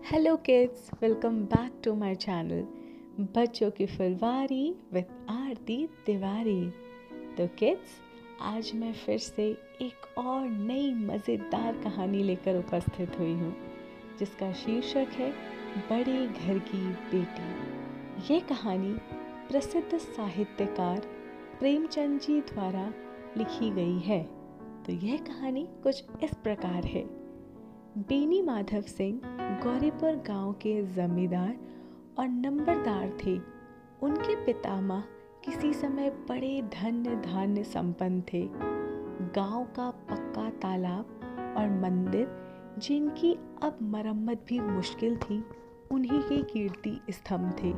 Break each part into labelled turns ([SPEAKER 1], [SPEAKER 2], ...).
[SPEAKER 1] Hello kids, welcome back to my channel बच्चों की फुलवारी with Aarti Tiwari. तो किड्स, आज मैं फिर से एक और नई मज़ेदार कहानी लेकर उपस्थित हुई हूँ जिसका शीर्षक है बड़े घर की बेटी। ये कहानी प्रसिद्ध साहित्यकार प्रेमचंद जी द्वारा लिखी गई है। तो यह कहानी कुछ इस प्रकार है। बेनी माधव सिंह गौरीपुर गांव के जमींदार और नंबरदार थे। उनके पितामह किसी समय बड़े धन्य धान्य संपन्न थे। गांव का पक्का तालाब और मंदिर, जिनकी अब मरम्मत भी मुश्किल थी, उन्हीं के कीर्ति स्तंभ थे।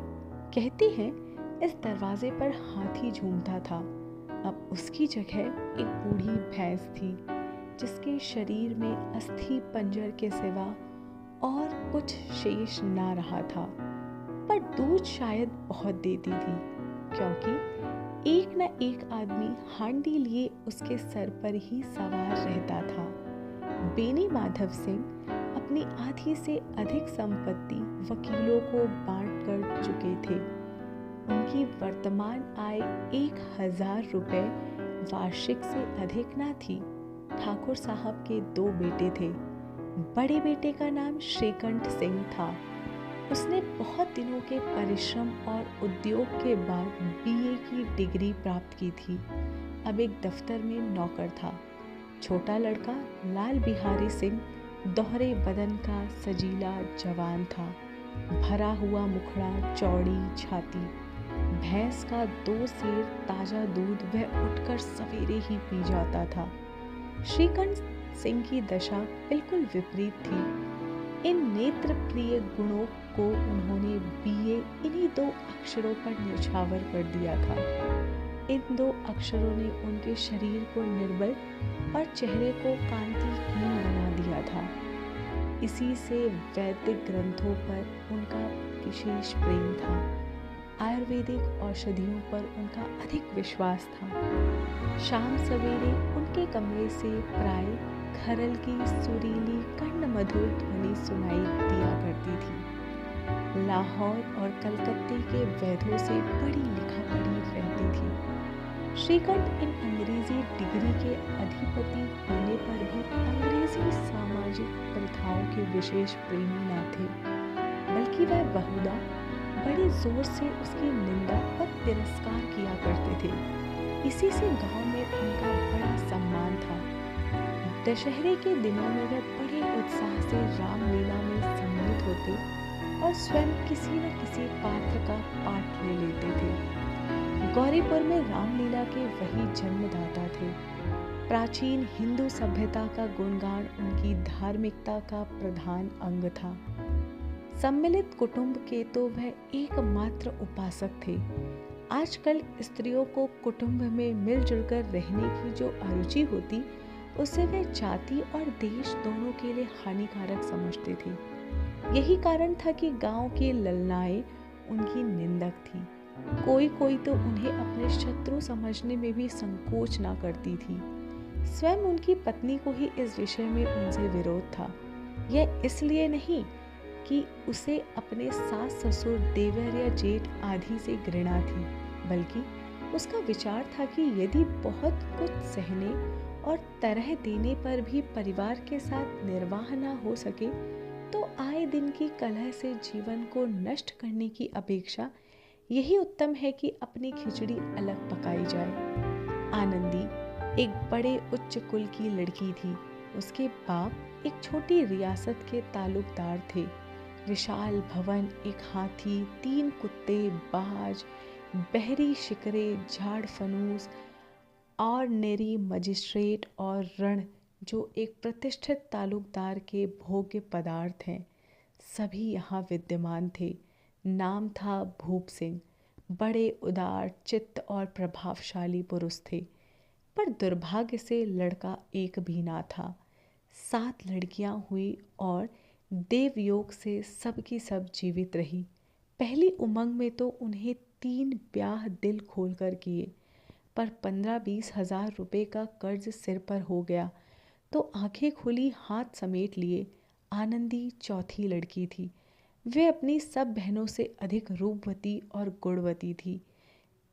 [SPEAKER 1] कहते हैं इस दरवाजे पर हाथी झूमता था। अब उसकी जगह एक बूढ़ी भैंस थी जिसके शरीर में अस्थि पंजर के सिवा और कुछ शेष ना रहा था, पर दूध शायद बहुत देती थी, क्योंकि एक न एक आदमी हांडी लिए उसके सर पर ही सवार रहता था। बेनी माधव सिंह अपनी आधी से अधिक संपत्ति वकीलों को बांट कर चुके थे। उनकी वर्तमान आय 1000 रुपए वार्षिक से अधिक न थी। ठाकुर साहब के 2 बेटे थे। बड़े बेटे का नाम श्रीकंठ सिंह था। उसने बहुत दिनों के परिश्रम और उद्योग के बाद बीए की डिग्री प्राप्त की थी। अब एक दफ्तर में नौकर था। छोटा लड़का लाल बिहारी सिंह दोहरे बदन का सजीला जवान था। भरा हुआ मुखड़ा, चौड़ी छाती, भैंस का 2 सेर ताजा दूध वह उठकर सवेरे ही पी जाता था। श्रीकंठ सिंह की दशा बिल्कुल विपरीत थी। इन नेत्र प्रिय गुणों को उन्होंने बीए इन्हीं 2 अक्षरों पर न्यौछावर कर दिया था। इन 2 अक्षरों ने उनके शरीर को निर्बल और चेहरे को कांतिहीन बना दिया था। इसी से वैदिक ग्रंथों पर उनका विशेष प्रेम था। आयुर्वेदिक औषधियों पर उनका अधिक विश्वास था। शाम सवेरे उनके कमरे से प्राय खरल की सुरीली कर्ण मधुर ध्वनि सुनाई दिया करती थी। लाहौर और कलकत्ते के वैद्यों से बड़ी लिखा पढ़ी रहती थी। श्रीकंठ इन अंग्रेजी डिग्री के अधिपति होने पर भी अंग्रेजी सामाजिक प्रथाओं के विशेष प्रेमी न थे, बल्कि वह बहुधा बड़े जोर से उसकी निंदा और तिरस्कार किया करते थे। इसी से गांव में उनका बड़ा सम्मान था। दशहरे के दिनों में वह बड़े उत्साह से रामलीला में सम्मिलित होते और स्वयं किसी न किसी पात्र का पाठ ले लेते थे। गौरीपुर में रामलीला के वही जन्मदाता थे। प्राचीन हिंदू सभ्यता का गुणगान उनकी धार्मिकता का प्रधान अंग था। सम्मिलित कुटुंब के तो वह एकमात्र उपासक थे। आजकल स्त्रियों को कुटुंब में मिलजुल कर रहने की जो अरुचि होती, उसे वे जाति और देश दोनों के लिए हानिकारक समझते थे। यही कारण था कि गांव की ललनाएं उनकी निंदक थी। कोई कोई तो उन्हें अपने शत्रु समझने में भी संकोच ना करती थी। स्वयं उनकी पत्नी को ही इस विषय में उनसे विरोध था। यह इसलिए नहीं कि उसे अपने सास ससुर, देवर या जेठ आदि से घृणा थी, बल्कि उसका विचार था कि यदि बहुत कुछ सहने और तरह देने पर भी परिवार के साथ निर्वाह न हो सके, तो आए दिन की कलह से जीवन को नष्ट करने की अपेक्षा यही उत्तम है कि अपनी खिचड़ी अलग पकाई जाए। आनंदी एक बड़े उच्च कुल की लड़की थी। उसके बाप एक छोटी रियासत के तालुकदार थे। विशाल भवन, एक हाथी, 3 कुत्ते, बाज, बहरी शिकरे, झाड़ फनूस, और नेरी मजिस्ट्रेट और रण, जो एक प्रतिष्ठित तालुकदार के भोग्य पदार्थ हैं, सभी यहाँ विद्यमान थे। नाम था भूप सिंह। बड़े उदार चित्त और प्रभावशाली पुरुष थे, पर दुर्भाग्य से लड़का एक भी ना था। 7 लड़कियां हुई और देवयोग से सब की सब जीवित रही। पहली उमंग में तो उन्हें 3 ब्याह दिल खोलकर किए, पर 15-20 हजार रुपए का कर्ज सिर पर हो गया तो आंखें खुली हाथ समेट लिए। आनंदी चौथी लड़की थी। वे अपनी सब बहनों से अधिक रूपवती और गुणवती थी।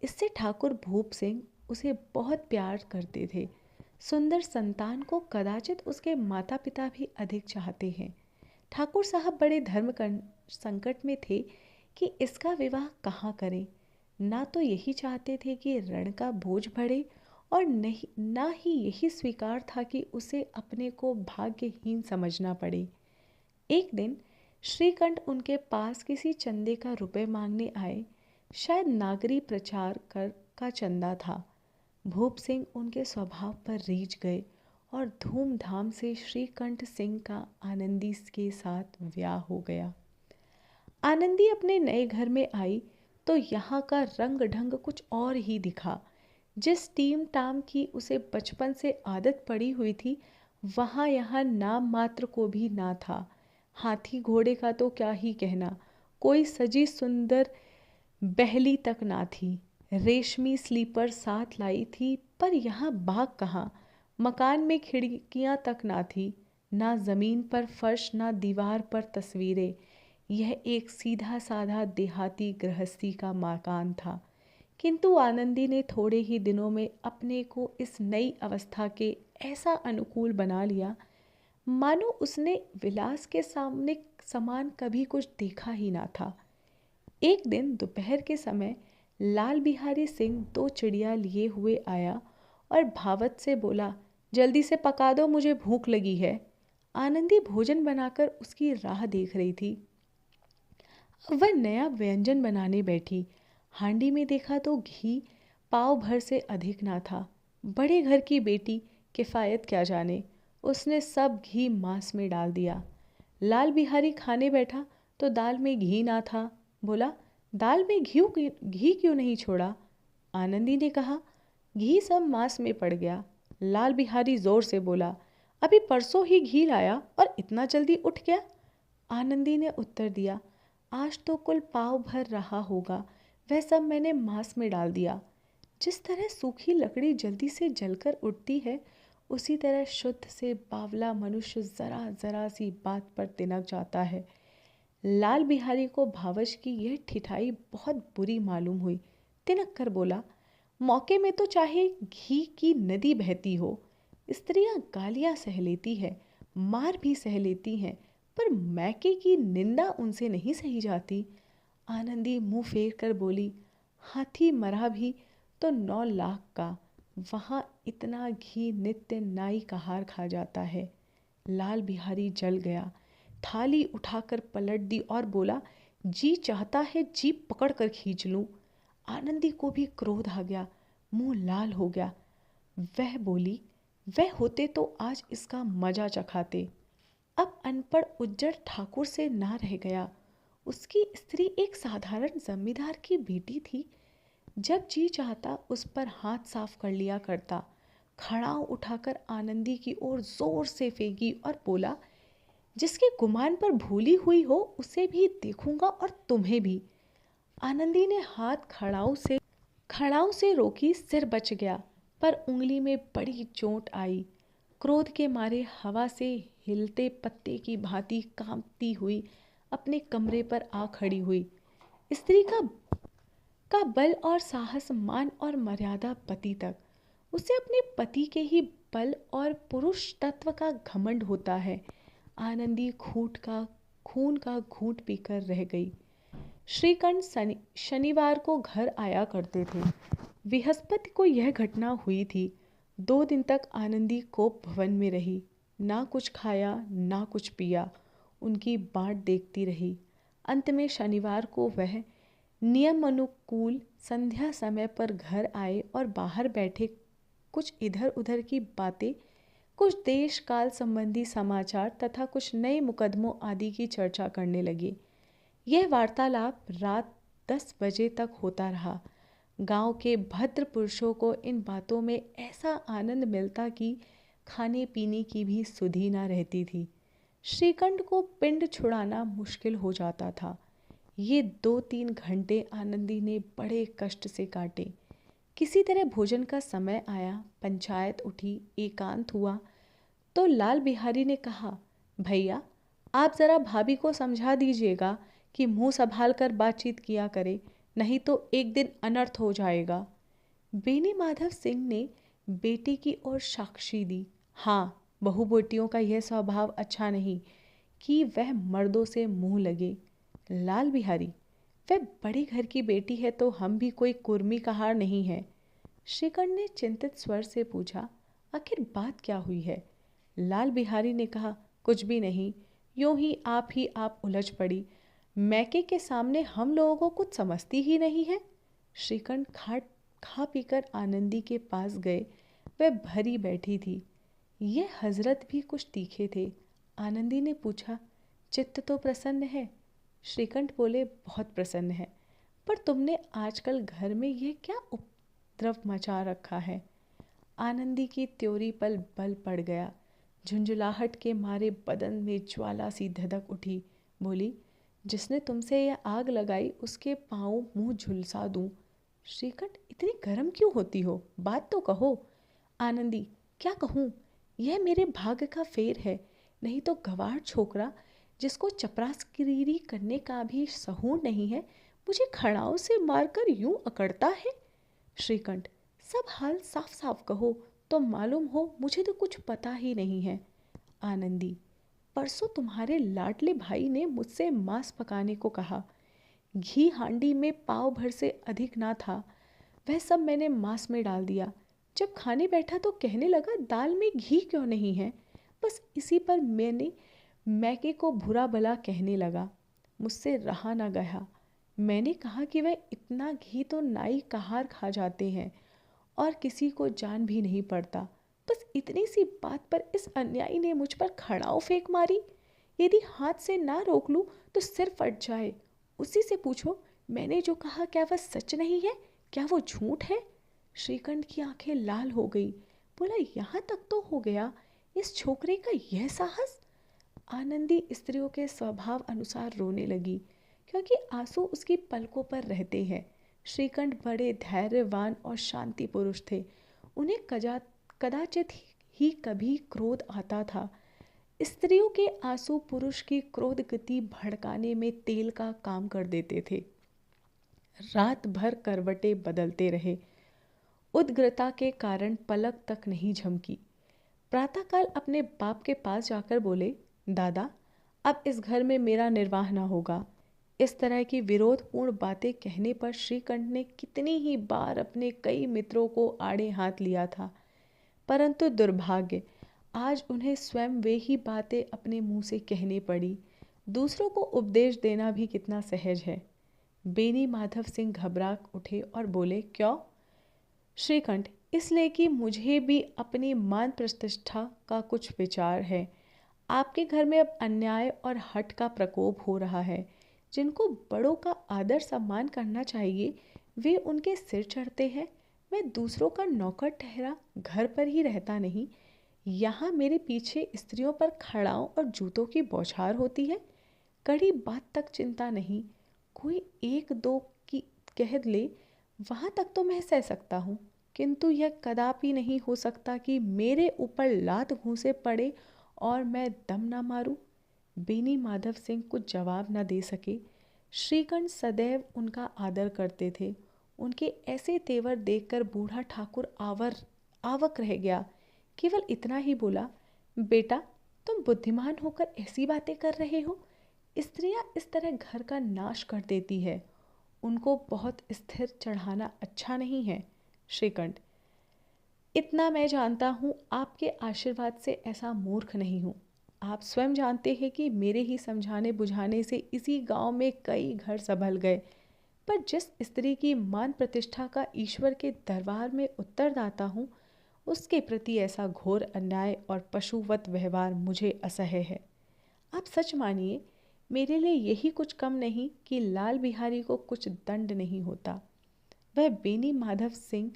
[SPEAKER 1] इससे ठाकुर भूप सिंह उसे बहुत प्यार करते थे। सुंदर संतान को कदाचित उसके माता पिता भी अधिक चाहते हैं। ठाकुर साहब बड़े धर्म संकट में थे कि इसका विवाह कहाँ करें। ना तो यही चाहते थे कि ऋण का बोझ बढ़े और नहीं ना ही यही स्वीकार था कि उसे अपने को भाग्यहीन समझना पड़े। एक दिन श्रीकंठ उनके पास किसी चंदे का रुपए मांगने आए। शायद नागरी प्रचार कर का चंदा था। भूप सिंह उनके स्वभाव पर रीझ गए और धूमधाम से श्रीकंठ सिंह का आनंदी के साथ ब्याह हो गया। आनंदी अपने नए घर में आई तो यहाँ का रंग ढंग कुछ और ही दिखा। जिस टीम टाम की उसे बचपन से आदत पड़ी हुई थी, वहाँ यहाँ नाम मात्र को भी ना था। हाथी घोड़े का तो क्या ही कहना, कोई सजी सुंदर बहली तक ना थी। रेशमी स्लीपर साथ लाई थी, पर यहाँ बाग कहाँ। मकान में खिड़कियाँ तक ना थी, ना जमीन पर फर्श, ना दीवार पर तस्वीरें। यह एक सीधा साधा देहाती गृहस्थी का मकान था। किंतु आनंदी ने थोड़े ही दिनों में अपने को इस नई अवस्था के ऐसा अनुकूल बना लिया, मानो उसने विलास के सामने समान कभी कुछ देखा ही ना था। एक दिन दोपहर के समय लाल बिहारी सिंह 2 चिड़िया लिए हुए आया और भावत से बोला, जल्दी से पका दो, मुझे भूख लगी है। आनंदी भोजन बनाकर उसकी राह देख रही थी। वह नया व्यंजन बनाने बैठी। हांडी में देखा तो घी पाव भर से अधिक ना था। बड़े घर की बेटी किफ़ायत क्या जाने, उसने सब घी मांस में डाल दिया। लाल बिहारी खाने बैठा तो दाल में घी ना था। बोला, दाल में घी क्यों नहीं छोड़ा? आनंदी ने कहा, घी सब मांस में पड़ गया। लाल बिहारी जोर से बोला, अभी परसों ही घी लाया और इतना जल्दी उठ गया। आनंदी ने उत्तर दिया, आज तो कुल पाव भर रहा होगा, वह सब मैंने मांस में डाल दिया। जिस तरह सूखी लकड़ी जल्दी से जलकर उठती है, उसी तरह शुद्ध से बावला मनुष्य जरा जरा सी बात पर तिनक जाता है। लाल बिहारी को भावच की यह ठिठाई बहुत बुरी मालूम हुई। तिनक कर बोला, मौके में तो चाहे घी की नदी बहती हो, स्त्रियां गालियां सह लेती है, मार भी सह लेती हैं, पर मैके की निंदा उनसे नहीं सही जाती। आनंदी मुंह फेर कर बोली, हाथी मरा भी तो 9 लाख का, वहाँ इतना घी नित्य नाई का हार खा जाता है। लाल बिहारी जल गया, थाली उठाकर पलट दी और बोला, जी चाहता है जीप पकड़ कर खींच लूं। आनंदी को भी क्रोध आ गया, मुंह लाल हो गया। वह बोली, वह होते तो आज इसका मजा चखाते। अब अनपढ़ उज्जड़ ठाकुर से ना रह गया। उसकी स्त्री एक साधारण जमींदार की बेटी थी। जब जी चाहता उस पर हाथ साफ कर लिया करता। खड़ाऊ उठाकर आनंदी की ओर जोर से फेंकी और बोला, जिसके गुमान पर भूली हुई हो उसे भी देखूंगा और तुम्हें भी। आनंदी ने हाथ खड़ाऊ से रोकी, सिर बच गया, पर उंगली में बड़ी चोट आई। क्रोध के मारे हवा से हिलते पत्ते की भांति कांपती हुई अपने कमरे पर आ खड़ी हुई। स्त्री का बल और साहस, मान और मर्यादा पति तक। उसे अपने पति के ही बल और पुरुष तत्व का घमंड होता है। आनंदी खून का घूंट पीकर रह गई। श्रीकंठ शनिवार को घर आया करते थे। बृहस्पति को यह घटना हुई थी। 2 दिन तक आनंदी कोप भवन में रही, ना कुछ खाया ना कुछ पिया, उनकी बाट देखती रही। अंत में शनिवार को वह नियम अनुकूल संध्या समय पर घर आए और बाहर बैठे कुछ इधर उधर की बातें, कुछ देश काल संबंधी समाचार तथा कुछ नए मुकदमों आदि की चर्चा करने लगे। यह वार्तालाप रात 10 बजे तक होता रहा। गांव के भद्र पुरुषों को इन बातों में ऐसा आनंद मिलता कि खाने पीने की भी सुधि न रहती थी। श्रीकंठ को पिंड छुड़ाना मुश्किल हो जाता था। ये 2-3 घंटे आनंदी ने बड़े कष्ट से काटे। किसी तरह भोजन का समय आया, पंचायत उठी, एकांत हुआ तो लाल बिहारी ने कहा, भैया आप ज़रा भाभी को समझा दीजिएगा कि मुंह संभाल कर बातचीत किया करे, नहीं तो एक दिन अनर्थ हो जाएगा। बेनी माधव सिंह ने बेटे की ओर साक्षी दी। हाँ, बहू बेटियों का यह स्वभाव अच्छा नहीं कि वह मर्दों से मुंह लगे। लाल बिहारी, वह बड़े घर की बेटी है तो हम भी कोई कुर्मी कहार नहीं है। श्रीकंठ ने चिंतित स्वर से पूछा, आखिर बात क्या हुई है? लाल बिहारी ने कहा, कुछ भी नहीं, यूं ही आप उलझ पड़ी। मैके के सामने हम लोगों को कुछ समझती ही नहीं है। श्रीकंठ खा पीकर आनंदी के पास गए। वह भरी बैठी थी। ये हजरत भी कुछ तीखे थे। आनंदी ने पूछा, चित्त तो प्रसन्न है? श्रीकंठ बोले, बहुत प्रसन्न है, पर तुमने आजकल घर में यह क्या उपद्रव मचा रखा है? आनंदी की त्योरी पर बल पड़ गया। झुंझुलाहट के मारे बदन में ज्वाला सी धधक उठी। बोली, जिसने तुमसे यह आग लगाई उसके पाँव मुंह झुलसा दूं। श्रीकंठ, इतनी गर्म क्यों होती हो? बात तो कहो। आनंदी, क्या कहूँ? यह मेरे भाग्य का फेर है, नहीं तो गवार छोकरा जिसको चपरासीगिरी करने का भी सहूर नहीं है, मुझे खड़ाओं से मारकर यूं अकड़ता है। श्रीकंठ, सब हाल साफ साफ कहो तो मालूम हो मुझे तो कुछ पता ही नहीं है। आनंदी, परसों तुम्हारे लाडले भाई ने मुझसे मांस पकाने को कहा। घी हांडी में पाव भर से अधिक ना था, वह सब मैंने मांस में डाल दिया। जब खाने बैठा तो कहने लगा, दाल में घी क्यों नहीं है? बस इसी पर मैके को बुरा भला कहने लगा। मुझसे रहा ना गया। मैंने कहा कि वह इतना घी तो नाई कहार खा जाते हैं और किसी को जान भी नहीं पड़ता। बस इतनी सी बात पर इस अन्यायी ने मुझ पर खड़ाऊ फेंक मारी। यदि हाथ से ना रोक लूं तो सिर फट जाए। उसी से पूछो, मैंने जो कहा क्या वह सच नहीं है? क्या वो झूठ है? श्रीकंठ की आंखें लाल हो गई। बोला, यहाँ तक तो हो गया, इस छोकरे का यह साहस? आनंदी स्त्रियों के स्वभाव अनुसार रोने लगी, क्योंकि आंसू उसकी पलकों पर रहते हैं। श्रीकंठ बड़े धैर्यवान और शांति पुरुष थे। उन्हें कदाचित ही कभी क्रोध आता था। स्त्रियों के आंसू पुरुष की क्रोध गति भड़काने में तेल का काम कर देते थे। रात भर करवटें बदलते रहे। उद्ग्रता के कारण पलक तक नहीं झमकी। प्रातःकाल अपने बाप के पास जाकर बोले, दादा, अब इस घर में मेरा निर्वाह न होगा। इस तरह की विरोधपूर्ण बातें कहने पर श्रीकंठ ने कितनी ही बार अपने कई मित्रों को आड़े हाथ लिया था, परंतु दुर्भाग्य, आज उन्हें स्वयं वे ही बातें अपने मुंह से कहनी पड़ी। दूसरों को उपदेश देना भी कितना सहज है। बेनी माधव सिंह घबरा उठे और बोले, क्यों? श्रीकंठ, इसलिए कि मुझे भी अपनी मान प्रतिष्ठा का कुछ विचार है। आपके घर में अब अन्याय और हठ का प्रकोप हो रहा है। जिनको बड़ों का आदर सम्मान करना चाहिए वे उनके सिर चढ़ते हैं। मैं दूसरों का नौकर ठहरा घर पर ही रहता नहीं, यहाँ मेरे पीछे स्त्रियों पर खड़ाओं और जूतों की बौछार होती है। कड़ी बात तक चिंता नहीं, कोई एक दो की कह ले वहाँ तक तो मैं सह सकता हूँ, किंतु यह कदापि नहीं हो सकता कि मेरे ऊपर लात घूंसे पड़े और मैं दम ना मारूं। बेनी माधव सिंह कुछ जवाब न दे सके। श्रीकंठ सदैव उनका आदर करते थे। उनके ऐसे तेवर देखकर बूढ़ा ठाकुर आवक रह गया। केवल इतना ही बोला, बेटा, तुम बुद्धिमान होकर ऐसी बातें कर रहे हो? स्त्रियां इस तरह घर का नाश कर देती है, उनको बहुत स्थिर चढ़ाना अच्छा नहीं है। श्रीकंठ, इतना मैं जानता हूँ, आपके आशीर्वाद से ऐसा मूर्ख नहीं हूँ। आप स्वयं जानते हैं कि मेरे ही समझाने बुझाने से इसी गांव में कई घर संभल गए, पर जिस स्त्री की मान प्रतिष्ठा का ईश्वर के दरबार में उत्तरदाता हूँ, उसके प्रति ऐसा घोर अन्याय और पशुवत व्यवहार मुझे असह्य है। आप सच मानिए, मेरे लिए यही कुछ कम नहीं कि लाल बिहारी को कुछ दंड नहीं होता। वह बेनी माधव सिंह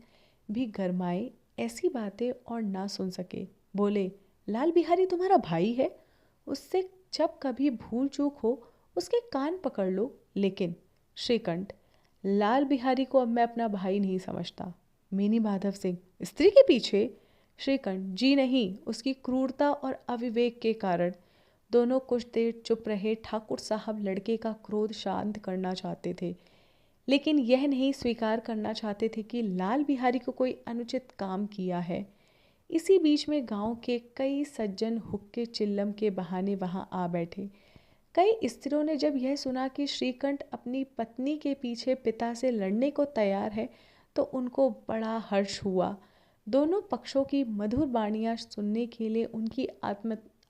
[SPEAKER 1] भी गरमाए, ऐसी बातें और ना सुन सके। बोले, लाल बिहारी तुम्हारा भाई है, उससे जब कभी भूल चूक हो उसके कान पकड़ लो। लेकिन श्रीकंठ, लाल बिहारी को अब मैं अपना भाई नहीं समझता। बेनी माधव सिंह, स्त्री के पीछे? श्रीकंठ, जी नहीं, उसकी क्रूरता और अविवेक के कारण। दोनों कुछ देर चुप रहे। ठाकुर साहब लड़के का क्रोध शांत करना चाहते थे, लेकिन यह नहीं स्वीकार करना चाहते थे कि लाल बिहारी को कोई अनुचित काम किया है। इसी बीच में गांव के कई सज्जन हुक्के चिल्लम के बहाने वहां आ बैठे। कई स्त्रियों ने जब यह सुना कि श्रीकंठ अपनी पत्नी के पीछे पिता से लड़ने को तैयार है तो उनको बड़ा हर्ष हुआ। दोनों पक्षों की मधुर वाणियाँ सुनने के लिए उनकी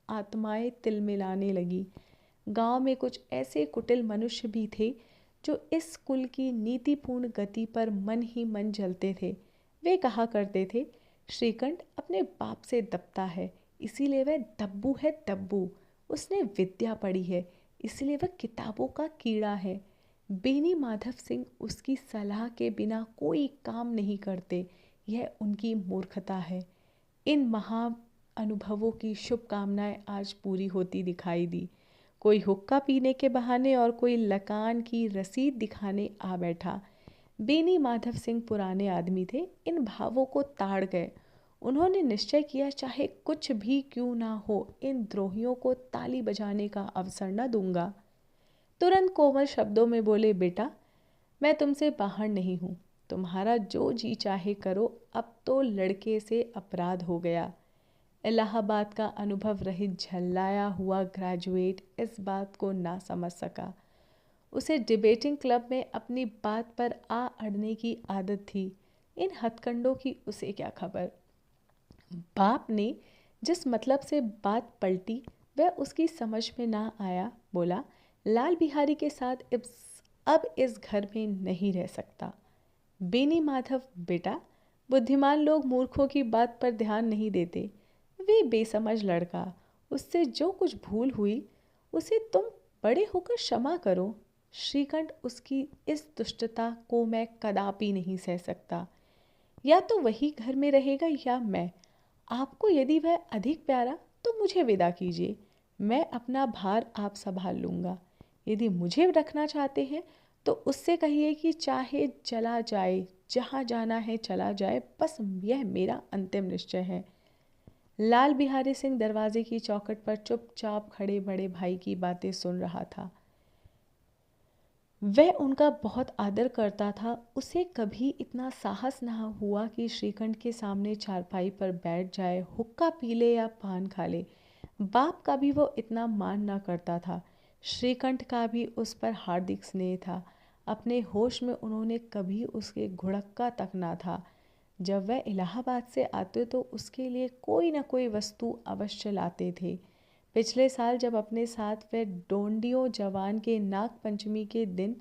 [SPEAKER 1] आत्माएं तिलमिलाने लगी। गांव में कुछ ऐसे कुटिल मनुष्य भी थे जो इस कुल की नीतिपूर्ण गति पर मन ही मन जलते थे। वे कहा करते थे, श्रीकंठ अपने बाप से दबता है, इसीलिए वह दब्बू है दब्बू। उसने विद्या पढ़ी है, इसलिए वह किताबों का कीड़ा है। बेनी माधव सिंह उसकी सलाह के बिना कोई काम नहीं करते, यह उनकी मूर्खता है। इन महा अनुभवों की शुभकामनाएं आज पूरी होती दिखाई दी। कोई हुक्का पीने के बहाने और कोई लकान की रसीद दिखाने आ बैठा। बेनी माधव सिंह पुराने आदमी थे, इन भावों को ताड़ गए। उन्होंने निश्चय किया, चाहे कुछ भी क्यों ना हो, इन द्रोहियों को ताली बजाने का अवसर न दूंगा। तुरंत कोमल शब्दों में बोले, बेटा मैं तुमसे बाहर नहीं हूँ, तुम्हारा जो जी चाहे करो, अब तो लड़के से अपराध हो गया। इलाहाबाद का अनुभव रहित झल्लाया हुआ ग्रेजुएट इस बात को ना समझ सका। उसे डिबेटिंग क्लब में अपनी बात पर आ अड़ने की आदत थी। इन हथकंडों की उसे क्या खबर। बाप ने जिस मतलब से बात पलटी वह उसकी समझ में ना आया। बोला, लाल बिहारी के साथ अब इस घर में नहीं रह सकता। बेनी माधव, बेटा बुद्धिमान लोग मूर्खों की बात पर ध्यान नहीं देते। वे बेसमझ लड़का, उससे जो कुछ भूल हुई उसे तुम बड़े होकर क्षमा करो। श्रीकंठ, उसकी इस दुष्टता को मैं कदापि नहीं सह सकता। या तो वही घर में रहेगा या मैं। आपको यदि वह अधिक प्यारा तो मुझे विदा कीजिए, मैं अपना भार आप संभाल लूँगा। यदि मुझे रखना चाहते हैं तो उससे कहिए कि चाहे चला जाए, जहाँ जाना है चला जाए, बस यह मेरा अंतिम निश्चय है। लाल बिहारी सिंह दरवाजे की चौखट पर चुपचाप खड़े बड़े भाई की बातें सुन रहा था। वह उनका बहुत आदर करता था। उसे कभी इतना साहस न हुआ कि श्रीकंठ के सामने चारपाई पर बैठ जाए, हुक्का पी ले या पान खा ले। बाप का भी वो इतना मान न करता था। श्रीकंठ का भी उस पर हार्दिक स्नेह था। अपने होश में उन्होंने कभी उसके घुड़क्का तक ना था। जब वह इलाहाबाद से आते तो उसके लिए कोई न कोई वस्तु अवश्य लाते थे। पिछले साल जब अपने साथ वह डोंडियों जवान के नाग पंचमी के दिन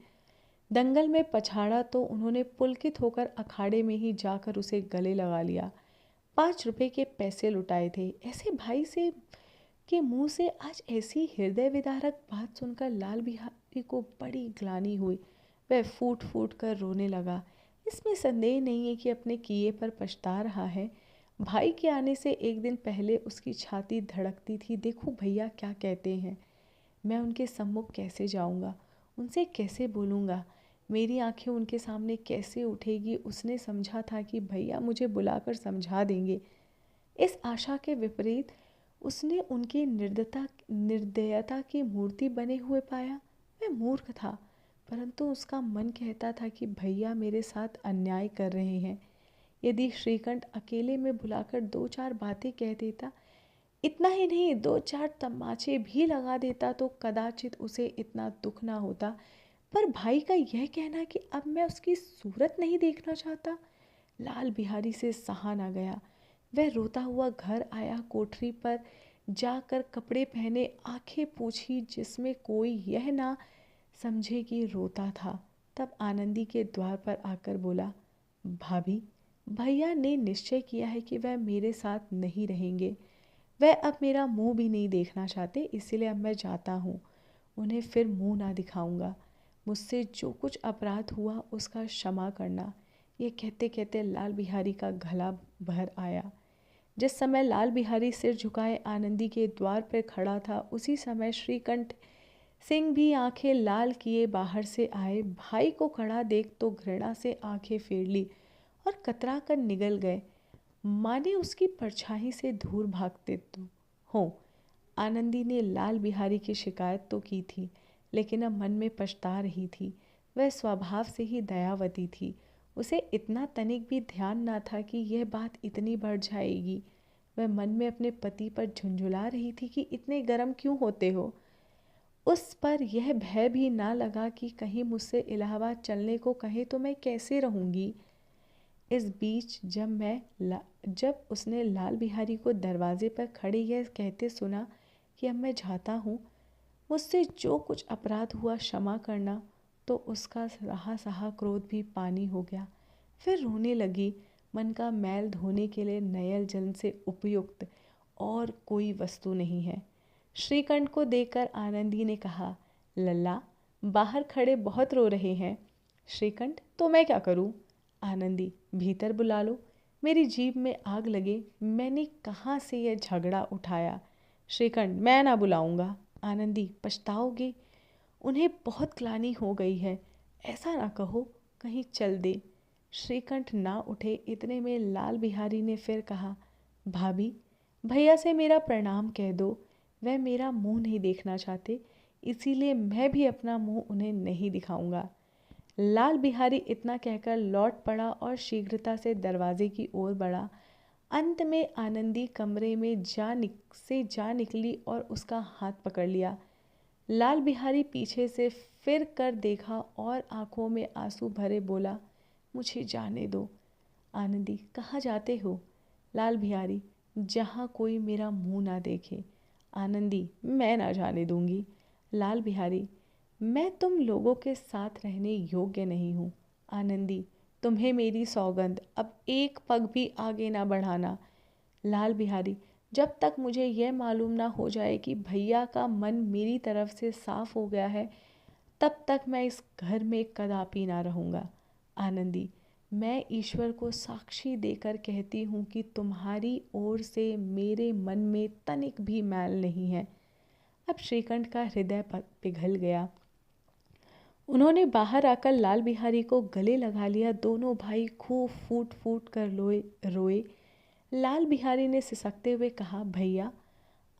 [SPEAKER 1] दंगल में पछाड़ा तो उन्होंने पुलकित होकर अखाड़े में ही जाकर उसे गले लगा लिया। 5 रुपए के पैसे लुटाए थे। ऐसे भाई से के मुंह से आज ऐसी हृदय विदारक बात सुनकर लाल बिहारी को बड़ी ग्लानि हुई। वह फूट फूट कर रोने लगा। इसमें संदेह नहीं है कि अपने किए पर पछता रहा है। भाई के आने से एक दिन पहले उसकी छाती धड़कती थी। देखो भैया क्या कहते हैं, मैं उनके सम्मुख कैसे जाऊंगा, उनसे कैसे बोलूँगा, मेरी आंखें उनके सामने कैसे उठेगी। उसने समझा था कि भैया मुझे बुलाकर समझा देंगे। इस आशा के विपरीत उसने उनकी निर्दयता की मूर्ति बने हुए पाया। वह मूर्ख था, परंतु उसका मन कहता था कि भैया मेरे साथ अन्याय कर रहे हैं। यदि श्रीकंठ अकेले में बुलाकर 2-4 बातें कह देता, इतना ही नहीं 2-4 तमाचे भी लगा देता तो कदाचित उसे इतना दुख ना होता। पर भाई का यह कहना कि अब मैं उसकी सूरत नहीं देखना चाहता, लाल बिहारी से सहा ना गया। वह रोता हुआ घर आया। कोठरी पर जाकर कपड़े पहने, आंखें पूछी जिसमें कोई यह ना समझे कि रोता था। तब आनंदी के द्वार पर आकर बोला, भाभी भैया ने निश्चय किया है कि वह मेरे साथ नहीं रहेंगे। वह अब मेरा मुंह भी नहीं देखना चाहते, इसलिए अब मैं जाता हूँ। उन्हें फिर मुंह ना दिखाऊंगा। मुझसे जो कुछ अपराध हुआ उसका क्षमा करना। ये कहते कहते लाल बिहारी का गला भर आया। जिस समय लाल बिहारी सिर झुकाए आनंदी के द्वार पर खड़ा था, उसी समय श्रीकंठ सिंह भी आंखें लाल किए बाहर से आए। भाई को खड़ा देख तो घृणा से आंखें फेर ली और कतरा कर निगल गए, माने उसकी परछाई से दूर भागते हो। आनंदी ने लाल बिहारी की शिकायत तो की थी, लेकिन अब मन में पछता रही थी। वह स्वभाव से ही दयावती थी। उसे इतना तनिक भी ध्यान ना था कि यह बात इतनी बढ़ जाएगी। वह मन में अपने पति पर झुंझुला रही थी कि इतने गर्म क्यों होते हो। उस पर यह भय भी ना लगा कि कहीं मुझसे इलाहाबाद चलने को कहे तो मैं कैसे रहूँगी। इस बीच जब उसने लाल बिहारी को दरवाजे पर खड़े यह कहते सुना कि अब मैं जाता हूँ, मुझसे जो कुछ अपराध हुआ क्षमा करना, तो उसका रहा सहा क्रोध भी पानी हो गया। फिर रोने लगी। मन का मैल धोने के लिए नयल जल से उपयुक्त और कोई वस्तु नहीं है। श्रीकंठ को देखकर आनंदी ने कहा, लल्ला, बाहर खड़े बहुत रो रहे हैं। श्रीकंठ, तो मैं क्या करूं? आनंदी, भीतर बुला लो। मेरी जीभ में आग लगे, मैंने कहाँ से यह झगड़ा उठाया। श्रीकंठ, मैं ना बुलाऊंगा। आनंदी, पछताओगे। उन्हें बहुत ग्लानि हो गई है, ऐसा ना कहो, कहीं चल दे। श्रीकंठ ना उठे। इतने में लाल बिहारी ने फिर कहा, भाभी, भैया से मेरा प्रणाम कह दो। वह मेरा मुंह नहीं देखना चाहते, इसीलिए मैं भी अपना मुंह उन्हें नहीं दिखाऊंगा। लाल बिहारी इतना कहकर लौट पड़ा और शीघ्रता से दरवाजे की ओर बढ़ा। अंत में आनंदी कमरे में जा निकली और उसका हाथ पकड़ लिया। लाल बिहारी पीछे से फिर कर देखा और आंखों में आंसू भरे बोला, मुझे जाने दो। आनंदी, कहाँ जाते हो? लाल बिहारी, जहाँ कोई मेरा मुंह ना देखे। आनंदी, मैं ना जाने दूंगी। लाल बिहारी, मैं तुम लोगों के साथ रहने योग्य नहीं हूँ। आनंदी, तुम्हें मेरी सौगंध, अब एक पग भी आगे ना बढ़ाना। लाल बिहारी, जब तक मुझे यह मालूम ना हो जाए कि भैया का मन मेरी तरफ से साफ हो गया है, तब तक मैं इस घर में कदापि ना रहूँगा। आनंदी, मैं ईश्वर को साक्षी देकर कहती हूँ कि तुम्हारी ओर से मेरे मन में तनिक भी मैल नहीं है। अब श्रीकंठ का हृदय पिघल गया। उन्होंने बाहर आकर लाल बिहारी को गले लगा लिया। दोनों भाई खूब फूट फूट कर रोए। लाल बिहारी ने सिसकते हुए कहा, भैया,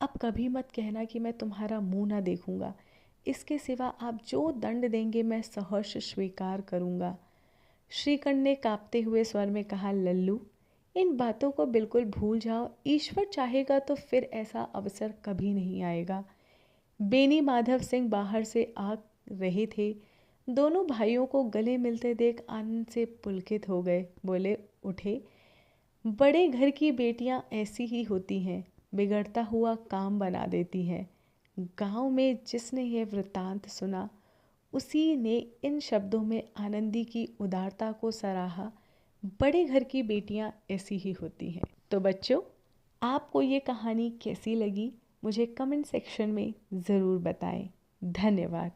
[SPEAKER 1] अब कभी मत कहना कि मैं तुम्हारा मुंह ना देखूंगा। इसके सिवा आप जो दंड देंगे मैं सहर्ष स्वीकार करूंगा। श्रीकंठ ने कांपते हुए स्वर में कहा, लल्लू, इन बातों को बिल्कुल भूल जाओ। ईश्वर चाहेगा तो फिर ऐसा अवसर कभी नहीं आएगा। बेनी माधव सिंह बाहर से आ रहे थे। दोनों भाइयों को गले मिलते देख आनंद से पुलकित हो गए। बोले, उठे, बड़े घर की बेटियां ऐसी ही होती हैं, बिगड़ता हुआ काम बना देती हैं। गांव में जिसने यह वृत्तांत सुना, उसी ने इन शब्दों में आनंदी की उदारता को सराहा। बड़े घर की बेटियां ऐसी ही होती हैं। तो बच्चों, आपको ये कहानी कैसी लगी, मुझे कमेंट सेक्शन में ज़रूर बताएं। धन्यवाद।